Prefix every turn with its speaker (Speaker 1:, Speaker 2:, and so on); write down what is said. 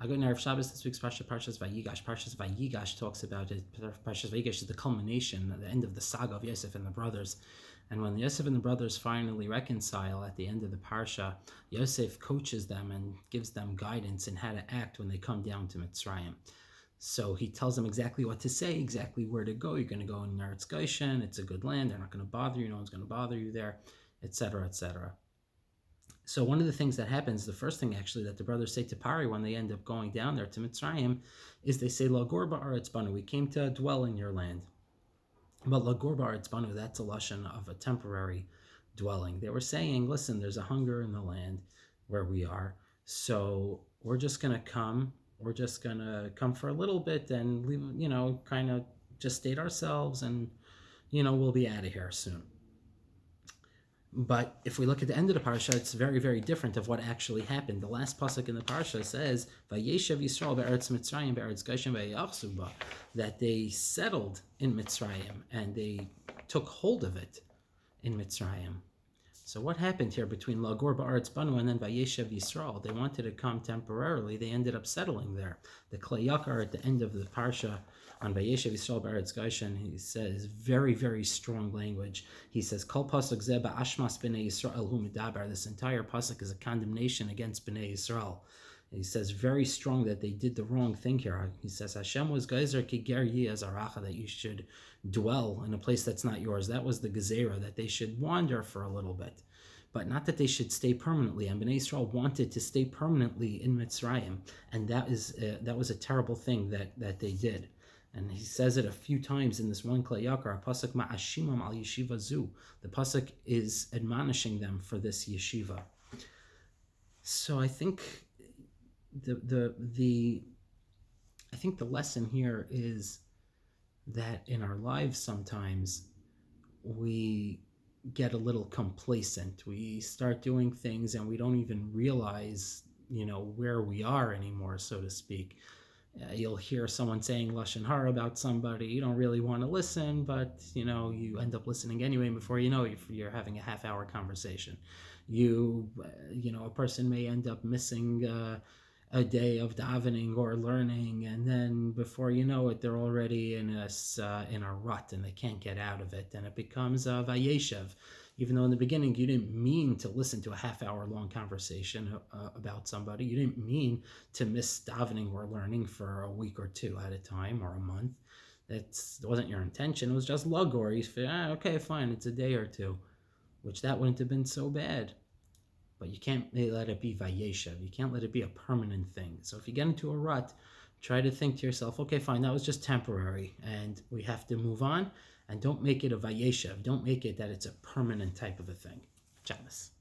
Speaker 1: Good Erev Shabbos. This week's Parsha, Parshas Vayigash. Parshas Vayigash talks about it. Parshas Vayigash is the culmination, the end of the saga of Yosef and the brothers. And when Yosef and the brothers finally reconcile at the end of the Parsha, Yosef coaches them and gives them guidance in how to act when they come down to Mitzrayim. So he tells them exactly what to say, exactly where to go. You're going to go in Eretz Goshen. It's a good land. They're not going to bother you. No one's going to bother you there, etc., etc. So one of the things that happens, the first thing actually that the brothers say to Pari when they end up going down there to Mitzrayim, is they say, Lagor ba'aretz banu, we came to dwell in your land. But Lagor ba'aretz banu, that's a lashon of a temporary dwelling. They were saying, listen, there's a hunger in the land where we are, so we're just going to come for a little bit and leave, kind of just state ourselves and, we'll be out of here soon. But if we look at the end of the parsha, it's very, very different of what actually happened. The last pasuk in the parsha says, "Vayeshev Yisrael be'eretz Mitzrayim be'eretz Goshen vayachzu ba," that they settled in Mitzrayim and they took hold of it in Mitzrayim. So what happened here between Lagor ba'aretz banu and then Vayeshev Yisrael? They wanted to come temporarily. They ended up settling there. The Klei Yakar at the end of the parsha on Vayeshev Yisrael be'eretz Goshen, he says very, very strong language. He says, Kol pasuk zeh ba'ashmas b'nei Yisrael hu medaber. This entire pasuk is a condemnation against b'nei Yisrael. He says very strong that they did the wrong thing here. He says, Hashem was geyser ki ger yi azaracha, that you should dwell in a place that's not yours. That was the gezerah, that they should wander for a little bit, but not that they should stay permanently. And Bnei Yisrael wanted to stay permanently in Mitzrayim, and that was a terrible thing that they did. And he says it a few times in this one Klei Yakar, pasuk ma'ashimam al yeshiva zu. The pasuk is admonishing them for this yeshiva. So I think the lesson here is that in our lives sometimes we get a little complacent. We start doing things and we don't even realize, where we are anymore, so to speak. You'll hear someone saying lashon hara about somebody. You don't really want to listen, but you end up listening anyway. Before you know it, you're having a half-hour conversation. A person may end up missing a day of davening or learning, and then before you know it, they're already in a rut and they can't get out of it, and it becomes a vayeshev. Even though in the beginning you didn't mean to listen to a half-hour long conversation about somebody, you didn't mean to miss davening or learning for a week or two at a time or a month. It wasn't your intention. It was just lagor. You feel, okay, fine, it's a day or two, which that wouldn't have been so bad. But you can't let it be vayeshev. You can't let it be a permanent thing. So if you get into a rut, try to think to yourself, okay, fine, that was just temporary, and we have to move on. And don't make it a vayeshev. Don't make it that it's a permanent type of a thing. Shabbos.